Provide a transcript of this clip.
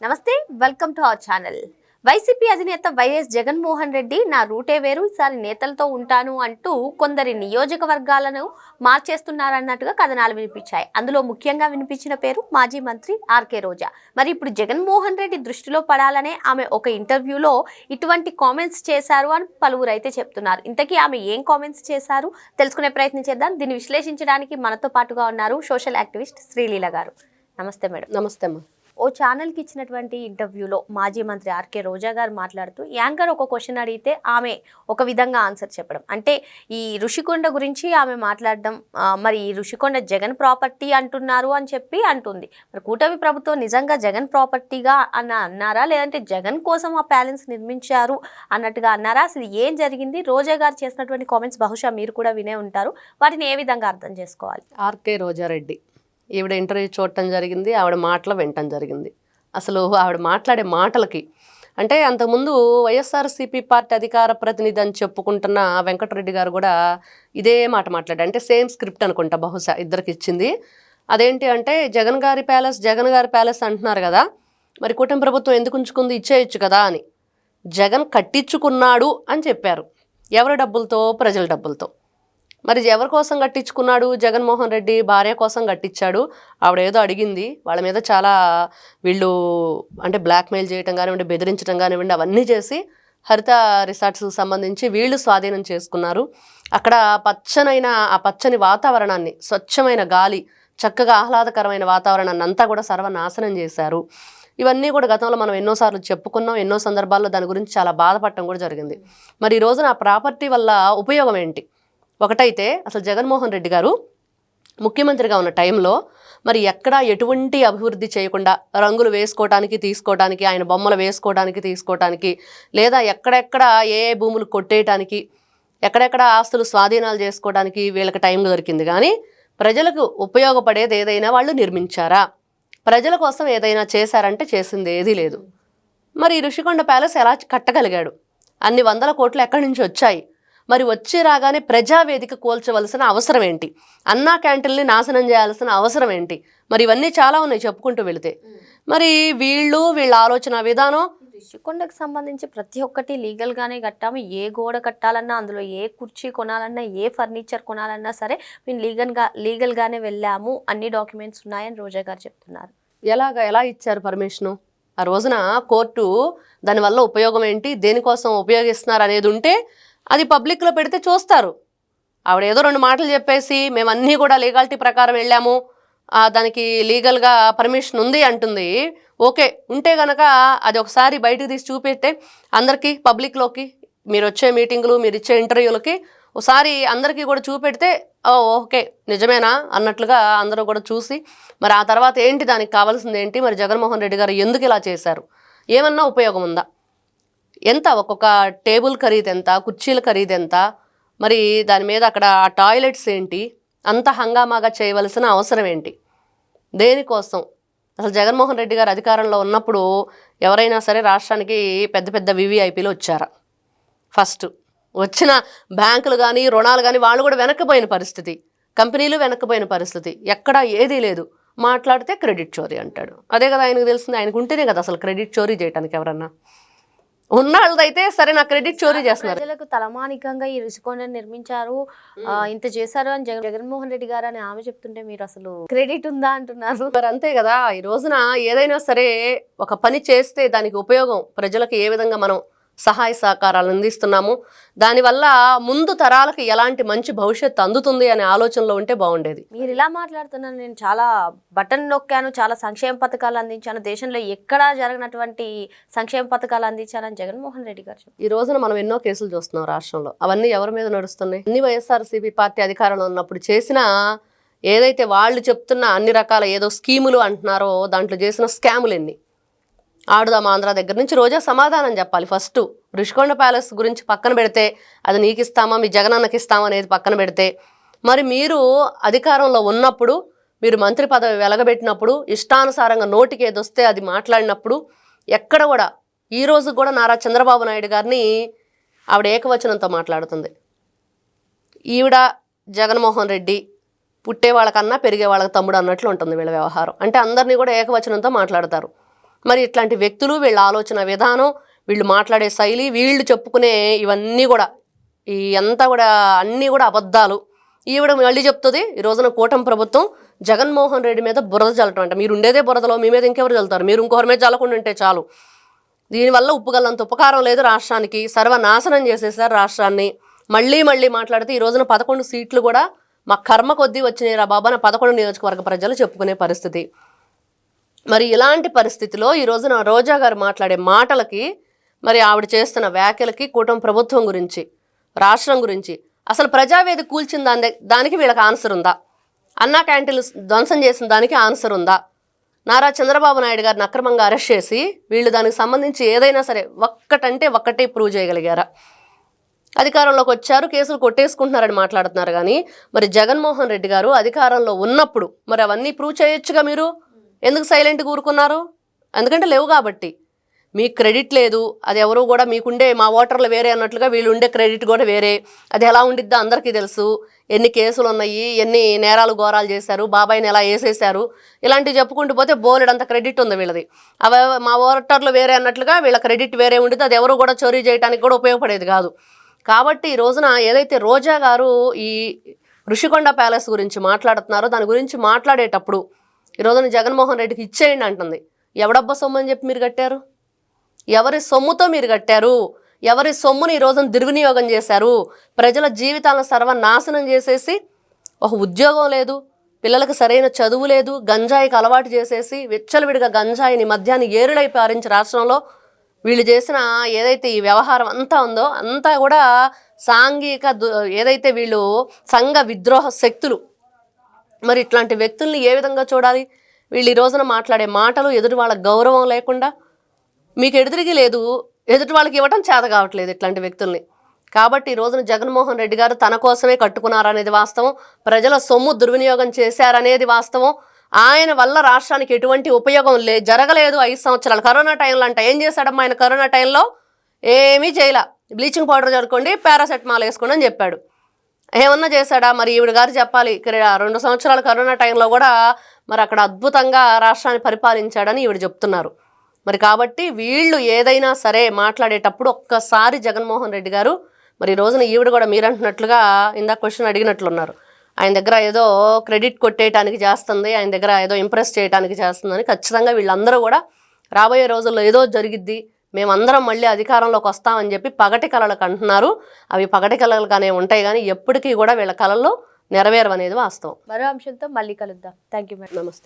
నమస్తే, welcome to our channel. YCP అధినేత YS Jaganmohan Reddy నా రూటే వేరు, ఈసారి నేతలతో ఉంటాను అంటూ కొందరి నియోజకవర్గాలను మార్చేస్తున్నారన్నట్టుగా కథనాలు వినిపించాయి. అందులో ముఖ్యంగా వినిపించిన పేరు మాజీ మంత్రి ఆర్కే రోజా. మరి ఇప్పుడు జగన్మోహన్ రెడ్డి దృష్టిలో పడాలనే ఆమె ఒక ఇంటర్వ్యూలో ఇటువంటి కామెంట్స్ చేశారు అని పలువురు అయితే చెప్తున్నారు. ఇంతకీ ఆమె ఏం కామెంట్స్ చేశారు తెలుసుకునే ప్రయత్నం చేద్దాం. దీన్ని విశ్లేషించడానికి మనతో పాటుగా ఉన్నారు సోషల్ యాక్టివిస్ట్ శ్రీలీల గారు. నమస్తే మేడం. నమస్తే అమ్మా. ఓ ఛానల్కి ఇచ్చినటువంటి ఇంటర్వ్యూలో మాజీ మంత్రి ఆర్కే రోజా గారు మాట్లాడుతూ యాంకర్ ఒక క్వశ్చన్ అడిగితే ఆమె ఒక విధంగా ఆన్సర్ చెప్పడం, అంటే ఈ ఋషికొండ గురించి ఆమె మాట్లాడడం, మరి ఈ ఋషికొండ జగన్ ప్రాపర్టీ అంటున్నారు అని చెప్పి అంటుంది. మరి కూటమి ప్రభుత్వం నిజంగా జగన్ ప్రాపర్టీగా అన్నారా, లేదంటే జగన్ కోసం ఆ ప్యాలెన్స్ నిర్మించారు అన్నట్టుగా అన్నారా? అసలు ఏం జరిగింది? రోజా గారు చేసినటువంటి కామెంట్స్ బహుశా మీరు కూడా వినే ఉంటారు. వాటిని ఏ విధంగా అర్థం చేసుకోవాలి? ఆర్కే రోజారెడ్డి ఈవిడ ఇంటర్వ్యూ చూడటం జరిగింది, ఆవిడ మాటలు వినటం జరిగింది. అసలు ఆవిడ మాట్లాడే మాటలకి అంటే అంతకుముందు వైఎస్ఆర్సీపీ పార్టీ అధికార ప్రతినిధి అని చెప్పుకుంటున్న వెంకటరెడ్డి గారు కూడా ఇదే మాట మాట్లాడారు. అంటే సేమ్ స్క్రిప్ట్ అనుకుంటా బహుశా ఇద్దరికి ఇచ్చింది. అదేంటి అంటే జగన్ గారి ప్యాలెస్ అంటున్నారు కదా, మరి కూటమి ప్రభుత్వం ఎందుకు ఉంచుకుంది, ఇచ్చేయచ్చు కదా అని. జగన్ కట్టించుకున్నాడు అని చెప్పారు. ఎవరి డబ్బులతో? ప్రజల డబ్బులతో. మరి ఎవరి కోసం కట్టించుకున్నాడు? జగన్మోహన్ రెడ్డి భార్య కోసం కట్టించాడు. ఆవిడ ఏదో అడిగింది, వాళ్ళ మీద చాలా వీళ్ళు అంటే బ్లాక్మెయిల్ చేయటం కానివ్వండి, బెదిరించడం కానివ్వండి, అవన్నీ చేసి హరిత రిసార్ట్స్కి సంబంధించి వీళ్ళు స్వాధీనం చేసుకున్నారు. అక్కడ ఆ పచ్చని వాతావరణాన్ని, స్వచ్ఛమైన గాలి, చక్కగా ఆహ్లాదకరమైన వాతావరణాన్ని అంతా కూడా సర్వనాశనం చేశారు. ఇవన్నీ కూడా గతంలో మనం ఎన్నోసార్లు చెప్పుకున్నాం, ఎన్నో సందర్భాల్లో దాని గురించి చాలా బాధపడటం కూడా జరిగింది. మరి ఈ రోజున ఆ ప్రాపర్టీ వల్ల ఉపయోగం ఏంటి? ఒకటైతే అసలు జగన్మోహన్ రెడ్డి గారు ముఖ్యమంత్రిగా ఉన్న టైంలో మరి ఎక్కడా ఎటువంటి అభివృద్ధి చేయకుండా రంగులు వేసుకోవడానికి తీసుకోవడానికి, ఆయన బొమ్మలు వేసుకోవడానికి తీసుకోవడానికి, లేదా ఎక్కడెక్కడ ఏ భూములు కొట్టేయటానికి, ఎక్కడెక్కడ ఆస్తులు స్వాధీనాలు చేసుకోవడానికి వీళ్ళకి టైం దొరికింది. కానీ ప్రజలకు ఉపయోగపడేది ఏదైనా వాళ్ళు నిర్మించారా? ప్రజల కోసం ఏదైనా చేశారంటే చేసింది ఏదీ లేదు. మరి ఋషికొండ ప్యాలెస్ ఎలా కట్టగలిగాడు? అన్ని 100 కోట్లు ఎక్కడి నుంచి వచ్చాయి? మరి వచ్చి రాగానే ప్రజావేదిక కూల్చవలసిన అవసరం ఏంటి? అన్నా క్యాంటీన్ని నాశనం చేయాల్సిన అవసరం ఏంటి? మరి ఇవన్నీ చాలా ఉన్నాయి చెప్పుకుంటూ వెళితే. మరి వీళ్ళ ఆలోచన విధానం, ఋషికొండకు సంబంధించి ప్రతి ఒక్కటి లీగల్గానే కట్టాము. ఏ గోడ కట్టాలన్నా, అందులో ఏ కుర్చీ కొనాలన్నా, ఏ ఫర్నిచర్ కొనాలన్నా సరే మేము లీగల్గానే వెళ్ళాము, అన్ని డాక్యుమెంట్స్ ఉన్నాయని రోజా గారు చెప్తున్నారు. ఎలా ఇచ్చారు పర్మిషను? ఆ రోజున కోర్టు దానివల్ల ఉపయోగం ఏంటి, దేనికోసం ఉపయోగిస్తున్నారు అనేది ఉంటే అది పబ్లిక్లో పెడితే చూస్తారు. ఆవిడ ఏదో 2 మాటలు చెప్పేసి మేము అన్నీ కూడా లీగాలిటీ ప్రకారం వెళ్ళాము, దానికి లీగల్గా పర్మిషన్ ఉంది అంటుంది. ఓకే, ఉంటే కనుక అది ఒకసారి బయటకు తీసి చూపెట్టే అందరికీ, పబ్లిక్లోకి, మీరు వచ్చే మీటింగులు, మీరు ఇచ్చే ఇంటర్వ్యూలకి ఒకసారి అందరికీ కూడా చూపెడితే ఓకే నిజమేనా అన్నట్లుగా అందరూ కూడా చూసి, మరి ఆ తర్వాత ఏంటి, దానికి కావాల్సింది ఏంటి, మరి జగన్మోహన్ రెడ్డి గారు ఎందుకు ఇలా చేశారు, ఏమన్నా ఉపయోగం ఉందా, ఎంత ఒక్కొక్క టేబుల్ ఖరీదు ఎంత, కుర్చీల ఖరీదు ఎంత, మరి దాని మీద అక్కడ టాయిలెట్స్ ఏంటి, అంత హంగామాగా చేయవలసిన అవసరం ఏంటి, దేనికోసం? అసలు జగన్మోహన్ రెడ్డి గారు అధికారంలో ఉన్నప్పుడు ఎవరైనా సరే రాష్ట్రానికి పెద్ద పెద్ద వివిఐపీలు వచ్చారా? ఫస్ట్ వచ్చిన బ్యాంకులు కానీ రుణాలు కానీ వాళ్ళు కూడా వెనక్కిపోయిన పరిస్థితి, కంపెనీలు వెనక్కిపోయిన పరిస్థితి, ఎక్కడా ఏదీ లేదు. మాట్లాడితే క్రెడిట్ చోరీ అంటాడు. అదే కదా ఆయనకు తెలిసింది, ఆయనకు ఉంటేనే కదా అసలు క్రెడిట్ చోరీ చేయడానికి ఎవరన్నా ఉన్నాళ్ళదైతే సరే నా క్రెడిట్ చోరీ చేస్తున్నారు. ప్రజలకు తలమానికంగా ఈ ఋషికొండను నిర్మించారు, ఇంత చేశారు అని జగన్మోహన్ రెడ్డి గారు అని ఆమె చెప్తుంటే మీరు అసలు క్రెడిట్ ఉందా అంటున్నారు. మరి అంతే కదా, ఈ రోజున ఏదైనా సరే ఒక పని చేస్తే దానికి ఉపయోగం ప్రజలకు ఏ విధంగా మనం సహాయ సహకారాలు అందిస్తున్నాము, దానివల్ల ముందు తరాలకు ఎలాంటి మంచి భవిష్యత్తు అందుతుంది అనే ఆలోచనలో ఉంటే బాగుండేది. మీరు ఇలా మాట్లాడుతున్నాను, నేను చాలా బటన్ నొక్కాను, చాలా సంక్షేమ పథకాలు అందించాను, దేశంలో ఎక్కడా జరగనటువంటి సంక్షేమ పథకాలు అందించానని జగన్మోహన్ రెడ్డి గారు. ఈ రోజున మనం ఎన్నో కేసులు చూస్తున్నాం రాష్ట్రంలో. అవన్నీ ఎవరి మీద నడుస్తున్నాయి? అన్ని వైఎస్ఆర్సీపీ పార్టీ అధికారంలో ఉన్నప్పుడు చేసిన ఏదైతే వాళ్ళు చెప్తున్న అన్ని రకాల ఏదో స్కీములు అంటున్నారో దాంట్లో చేసిన స్కాములు ఎన్ని? ఆడుదాం ఆంధ్ర దగ్గర నుంచి రోజా సమాధానం చెప్పాలి. ఫస్ట్ ఋషికొండ ప్యాలెస్ గురించి పక్కన పెడితే, అది నీకు ఇస్తామా మీ జగనన్నకి ఇస్తామా అనేది పక్కన పెడితే, మరి మీరు అధికారంలో ఉన్నప్పుడు, మీరు మంత్రి పదవి వెలగబెట్టినప్పుడు, ఇష్టానుసారంగా నోటికి ఏదొస్తే అది మాట్లాడినప్పుడు, ఎక్కడ కూడా ఈ రోజు కూడా నారా చంద్రబాబు నాయుడు గారిని ఆవిడ ఏకవచనంతో మాట్లాడుతుంది. ఈవిడ జగన్మోహన్ రెడ్డి పుట్టే వాళ్ళకన్నా పెరిగే వాళ్ళకి తమ్ముడు అన్నట్లు ఉంటుంది వీళ్ళ వ్యవహారం. అంటే అందరినీ కూడా ఏకవచనంతో మాట్లాడతారు. మరి ఇట్లాంటి వ్యక్తులు, వీళ్ళ ఆలోచన విధానం, వీళ్ళు మాట్లాడే శైలి, వీళ్ళు చెప్పుకునే ఇవన్నీ కూడా ఈ అంతా కూడా అన్నీ కూడా అబద్ధాలు. ఈవిడ మళ్ళీ చెప్తుంది ఈ రోజున కూటమి ప్రభుత్వం జగన్మోహన్ రెడ్డి మీద బురద చల్లటం అంట. మీరు ఉండేదే బురదలో, మీ మీద ఇంకెవరు చల్లుతారు? మీరు ఇంకొకరి మీద చల్లకుండా ఉంటే చాలు. దీనివల్ల ఉప్పుగల్లంత ఉపకారం లేదు రాష్ట్రానికి, సర్వనాశనం చేసేసారు రాష్ట్రాన్ని. మళ్ళీ మళ్ళీ మాట్లాడితే ఈ రోజున 11 సీట్లు కూడా మా కర్మ కొద్దీ వచ్చినాయి రా బాబా 11 నియోజకవర్గ ప్రజలు చెప్పుకునే పరిస్థితి. మరి ఇలాంటి పరిస్థితిలో ఈ రోజున రోజా గారు మాట్లాడే మాటలకి, మరి ఆవిడ చేస్తున్న వ్యాఖ్యలకి, కూటమి ప్రభుత్వం గురించి, రాష్ట్రం గురించి, అసలు ప్రజావేదిక కూల్చిన దానికి వీళ్ళకి ఆన్సర్ ఉందా? అన్నా క్యాంటీన్లు ధ్వంసం చేసిన దానికి ఆన్సర్ ఉందా? నారా చంద్రబాబు నాయుడు గారిని అక్రమంగా అరెస్ట్ చేసి వీళ్ళు దానికి సంబంధించి ఏదైనా సరే ఒక్కటంటే ఒక్కటే ప్రూవ్ చేయగలిగారా? అధికారంలోకి వచ్చారు, కేసులు కొట్టేసుకుంటున్నారని మాట్లాడుతున్నారు. కానీ మరి జగన్మోహన్ రెడ్డి గారు అధికారంలో ఉన్నప్పుడు మరి అవన్నీ ప్రూవ్ చేయొచ్చుగా. మీరు ఎందుకు సైలెంట్గా ఊరుకున్నారు? ఎందుకంటే లేవు కాబట్టి. మీకు క్రెడిట్ లేదు. అది ఎవరు కూడా మీకుండే మా ఓటర్లు వేరే అన్నట్లుగా వీళ్ళు ఉండే క్రెడిట్ కూడా వేరే. అది ఎలా ఉండిద్దో అందరికీ తెలుసు. ఎన్ని కేసులు ఉన్నాయి, ఎన్ని నేరాలు ఘోరాలు చేశారు, బాబాయిని ఎలా వేసేశారు, ఇలాంటివి చెప్పుకుంటూ పోతే బోలెడంత క్రెడిట్ ఉంది వీళ్ళది. అవి మా ఓటర్లు వేరే అన్నట్లుగా వీళ్ళ క్రెడిట్ వేరే ఉండిద్ది. అది ఎవరు కూడా చోరీ చేయడానికి కూడా ఉపయోగపడేది కాదు. కాబట్టి ఈ రోజున ఏదైతే రోజా గారు ఈ ఋషికొండ ప్యాలెస్ గురించి మాట్లాడుతున్నారో దాని గురించి మాట్లాడేటప్పుడు ఈ రోజున జగన్మోహన్ రెడ్డికి ఇచ్చేయండి అంటుంది. ఎవడబ్బా సొమ్ము అని చెప్పి మీరు కట్టారు? ఎవరి సొమ్ముతో మీరు కట్టారు? ఎవరి సొమ్ముని ఈ రోజున దుర్వినియోగం చేశారు? ప్రజల జీవితాలను సర్వనాశనం చేసేసి ఒక ఉద్యోగం లేదు, పిల్లలకు సరైన చదువు లేదు, గంజాయికి అలవాటు చేసేసి విచ్చలవిడిగా గంజాయిని మద్యాన్ని ఏరులై పారించి రాష్ట్రంలో వీళ్ళు చేసిన ఏదైతే ఈ వ్యవహారం అంతా ఉందో అంతా కూడా సాంఘిక ఏదైతే వీళ్ళు సంఘ విద్రోహ శక్తులు. మరి ఇట్లాంటి వ్యక్తుల్ని ఏ విధంగా చూడాలి? వీళ్ళు ఈ రోజున మాట్లాడే మాటలు ఎదుటి వాళ్ళ గౌరవం లేకుండా, మీకు ఎదురుగి లేదు, ఎదుటి వాళ్ళకి ఇవ్వటం చేత కావట్లేదు ఇట్లాంటి వ్యక్తుల్ని. కాబట్టి ఈ రోజున జగన్మోహన్ రెడ్డి గారు తన కోసమే కట్టుకున్నారనేది వాస్తవం, ప్రజల సొమ్ము దుర్వినియోగం చేశారనేది వాస్తవం. ఆయన వల్ల రాష్ట్రానికి ఎటువంటి ఉపయోగం జరగలేదు 5 సంవత్సరాలు. కరోనా టైంలో అంట ఏం చేశాడమ్మా ఆయన? కరోనా టైంలో ఏమీ చేయలే. బ్లీచింగ్ పౌడర్ చదువుకోండి, పారాసెటమాల్ వేసుకోండి అని చెప్పాడు. ఏమన్నా చేశాడా? మరి ఈవిడ గారు చెప్పాలి. 2 సంవత్సరాల కరోనా టైంలో కూడా మరి అక్కడ అద్భుతంగా రాష్ట్రాన్ని పరిపాలించాడని ఈవిడ చెప్తున్నారు. మరి కాబట్టి వీళ్ళు ఏదైనా సరే మాట్లాడేటప్పుడు ఒక్కసారి జగన్మోహన్ రెడ్డి గారు మరి ఈ రోజున ఈవిడ కూడా మీరంటున్నట్లుగా ఇందాక క్వశ్చన్ అడిగినట్లున్నారు. ఆయన దగ్గర ఏదో క్రెడిట్ కొట్టేయడానికి చేస్తుంది, ఆయన దగ్గర ఏదో ఇంప్రెస్ చేయడానికి చేస్తుందని ఖచ్చితంగా వీళ్ళందరూ కూడా రాబోయే రోజుల్లో ఏదో జరిగిద్ది, మేమందరం మళ్ళీ అధికారంలోకి వస్తామని చెప్పి పగటి కళలకు అంటున్నారు. అవి పగటి కళలుగానే ఉంటాయి కానీ ఎప్పటికీ కూడా వీళ్ళ కళల్లో నెరవేరవనేది వాస్తవం. మరో అంశంతో మళ్ళీ కలుద్దాం. Thank you madam. నమస్తే.